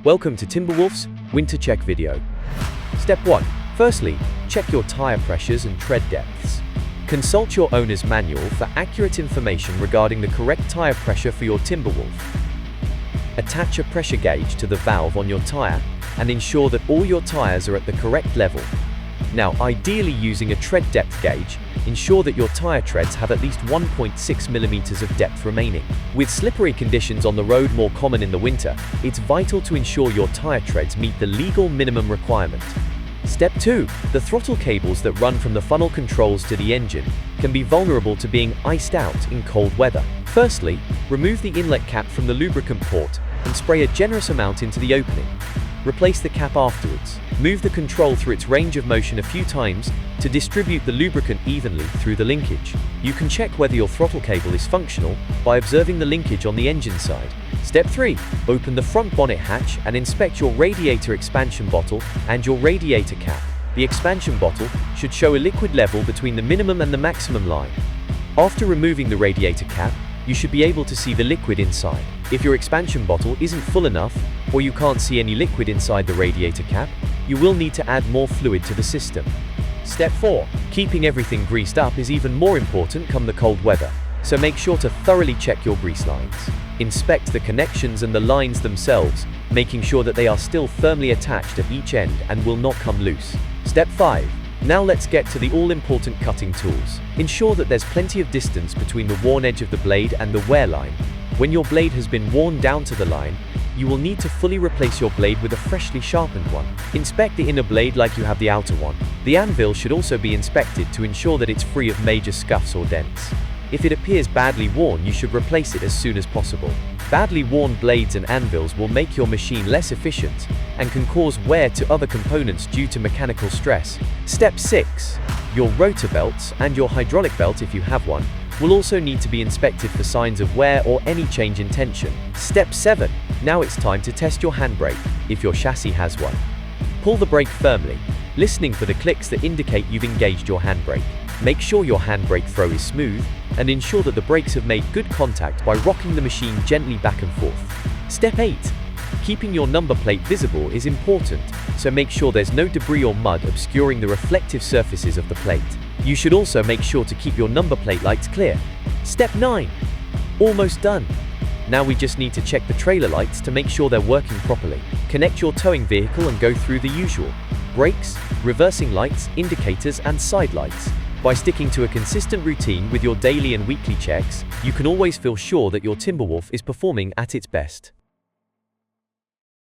Welcome to Timberwolf's Winter Check video. Step 1. Firstly, check your tire pressures and tread depths. Consult your owner's manual for accurate information regarding the correct tire pressure for your Timberwolf. Attach a pressure gauge to the valve on your tire and ensure that all your tires are at the correct level. Now, ideally using a tread depth gauge, ensure that your tire treads have at least 1.6 mm of depth remaining. With slippery conditions on the road more common in the winter, it's vital to ensure your tire treads meet the legal minimum requirement. Step 2. The throttle cables that run from the funnel controls to the engine can be vulnerable to being iced out in cold weather. Firstly, remove the inlet cap from the lubricant port and spray a generous amount into the opening. Replace the cap afterwards. Move the control through its range of motion a few times to distribute the lubricant evenly through the linkage. You can check whether your throttle cable is functional by observing the linkage on the engine side. Step 3. Open the front bonnet hatch and inspect your radiator expansion bottle and your radiator cap. The expansion bottle should show a liquid level between the minimum and the maximum line. After removing the radiator cap, you should be able to see the liquid inside. If your expansion bottle isn't full enough, or you can't see any liquid inside the radiator cap, you will need to add more fluid to the system. Step 4. Keeping everything greased up is even more important come the cold weather, so make sure to thoroughly check your grease lines. Inspect the connections and the lines themselves, making sure that they are still firmly attached at each end and will not come loose. Step 5. Now let's get to the all-important cutting tools. Ensure that there's plenty of distance between the worn edge of the blade and the wear line. When your blade has been worn down to the line, you will need to fully replace your blade with a freshly sharpened one. Inspect the inner blade like you have the outer one. The anvil should also be inspected to ensure that it's free of major scuffs or dents. If it appears badly worn, you should replace it as soon as possible. Badly worn blades and anvils will make your machine less efficient and can cause wear to other components due to mechanical stress. Step 6. Your rotor belts and your hydraulic belt, if you have one, will also need to be inspected for signs of wear or any change in tension. Step 7. Now it's time to test your handbrake, if your chassis has one. Pull the brake firmly, listening for the clicks that indicate you've engaged your handbrake. Make sure your handbrake throw is smooth, and ensure that the brakes have made good contact by rocking the machine gently back and forth. Step 8. Keeping your number plate visible is important, so make sure there's no debris or mud obscuring the reflective surfaces of the plate. You should also make sure to keep your number plate lights clear. Step 9. Almost done. Now we just need to check the trailer lights to make sure they're working properly. Connect your towing vehicle and go through the usual: brakes, reversing lights, indicators, and side lights. By sticking to a consistent routine with your daily and weekly checks, you can always feel sure that your Timberwolf is performing at its best.